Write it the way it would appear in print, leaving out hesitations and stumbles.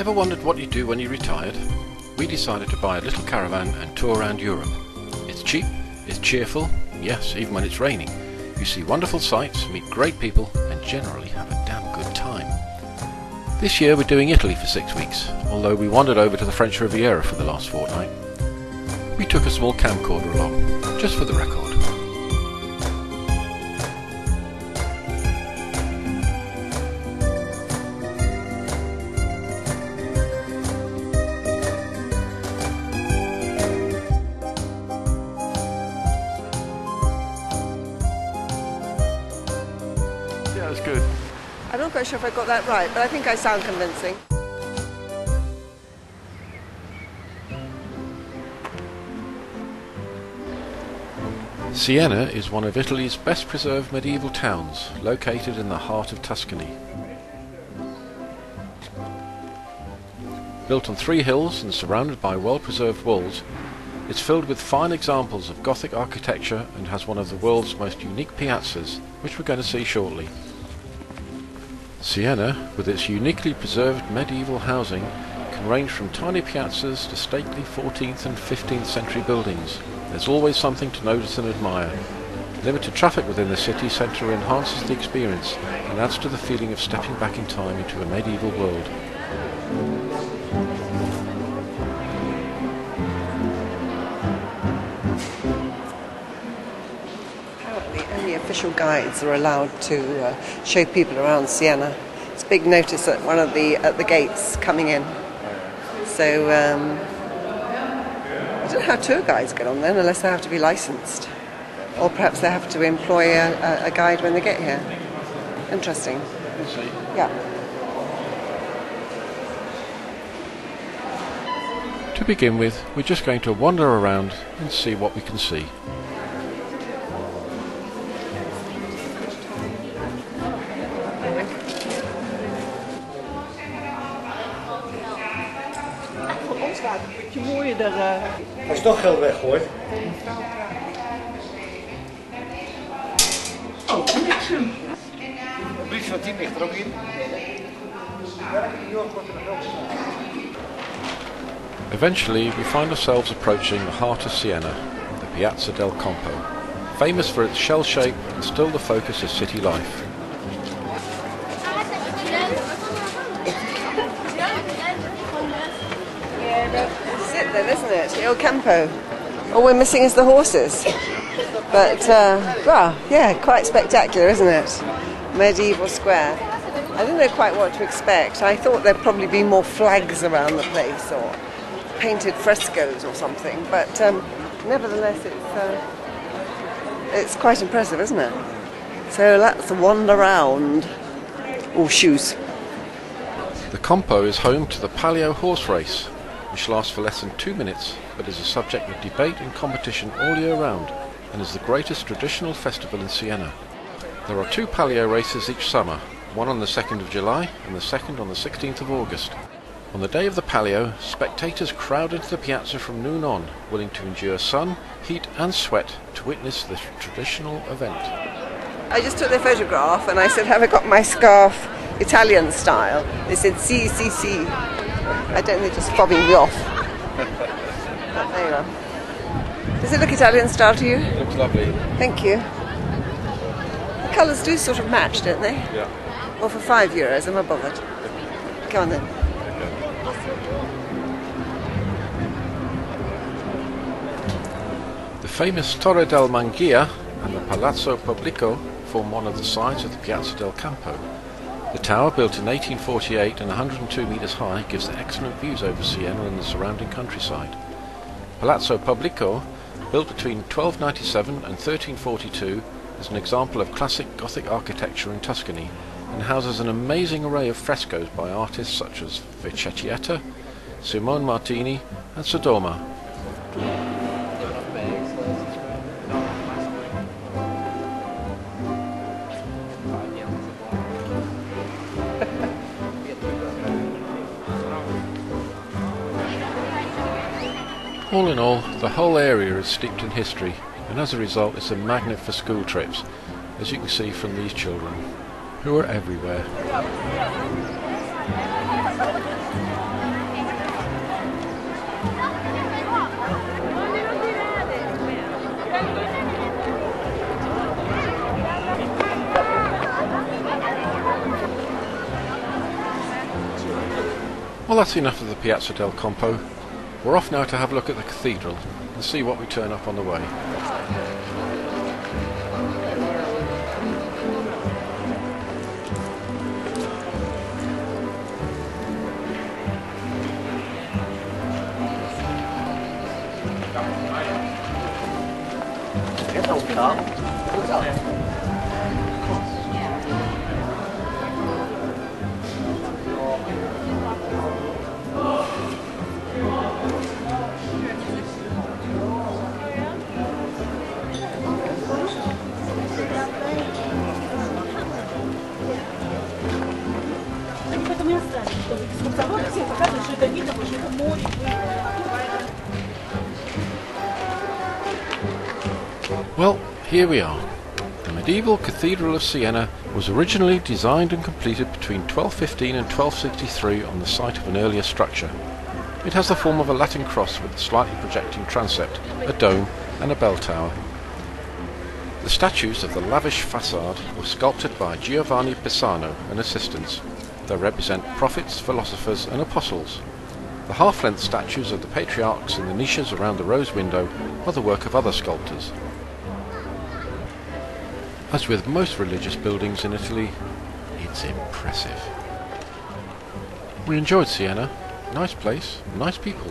Ever wondered what you'd do when you retired? We decided to buy a little caravan and tour around Europe. It's cheap, it's cheerful, yes, even when it's raining. You see wonderful sights, meet great people, and generally have a damn good time. This year we're doing Italy for 6 weeks, although we wandered over to the French Riviera for the last fortnight. We took a small camcorder along, just for the record. Yeah, that's good. I'm not quite sure if I got that right, but I think I sound convincing. Siena is one of Italy's best preserved medieval towns, located in the heart of Tuscany. Built on 3 hills and surrounded by well-preserved walls, it's filled with fine examples of Gothic architecture and has one of the world's most unique piazzas, which we're going to see shortly. Siena, with its uniquely preserved medieval housing, can range from tiny piazzas to stately 14th and 15th century buildings. There's always something to notice and admire. Limited traffic within the city centre enhances the experience and adds to the feeling of stepping back in time into a medieval world. Apparently only official guides are allowed to show people around Siena. It's a big notice at one of at the gates coming in. So I don't know how tour guides get on then, unless they have to be licensed. Or perhaps they have to employ a guide when they get here. Interesting. We'll see. Yeah. To begin with, we're just going to wander around and see what we can see. Een beetje mooier daar. Als je toch geld weggooit. Oh, bliksem. De brief van 10 ligt er ook in. Eventually, we find ourselves approaching the heart of Siena, the Piazza del Campo, famous for its shell shape and still the focus of city life. That's it then, isn't it? Il Campo. All we're missing is the horses. But, well, yeah, quite spectacular, isn't it? Medieval square. I didn't know quite what to expect. I thought there'd probably be more flags around the place or painted frescoes or something. But nevertheless, it's quite impressive, isn't it? So let's wander around. Oh, shoes. The Campo is home to the Palio horse race, which lasts for less than 2 minutes, but is a subject of debate and competition all year round, and is the greatest traditional festival in Siena. There are 2 Palio races each summer, one on the 2nd of July and the second on the 16th of August. On the day of the Palio, spectators crowd into the piazza from noon on, willing to endure sun, heat and sweat to witness the traditional event. I just took their photograph and I said, have I got my scarf Italian style? They said, si, si, si. I don't think they're just fobbing me off. But there you are. Does it look Italian style to you? It looks lovely. Thank you. The colours do sort of match, don't they? Yeah. Well, for €5, I'm not bothered. Go on then. The famous Torre del Mangia and the Palazzo Pubblico form one of the sides of the Piazza del Campo. The tower, built in 1848 and 102 metres high, gives excellent views over Siena and the surrounding countryside. Palazzo Pubblico, built between 1297 and 1342, is an example of classic Gothic architecture in Tuscany and houses an amazing array of frescoes by artists such as Vecchietta, Simone Martini and Sodoma. All in all, the whole area is steeped in history, and as a result it's a magnet for school trips, as you can see from these children, who are everywhere. Well, that's enough of the Piazza del Campo. We're off now to have a look at the cathedral and see what we turn up on the way. Well, here we are. The medieval Cathedral of Siena was originally designed and completed between 1215 and 1263 on the site of an earlier structure. It has the form of a Latin cross with a slightly projecting transept, a dome and a bell tower. The statues of the lavish facade were sculpted by Giovanni Pisano and assistants. They represent prophets, philosophers and apostles. The half-length statues of the patriarchs in the niches around the rose window are the work of other sculptors. As with most religious buildings in Italy, it's impressive. We enjoyed Siena. Nice place, nice people.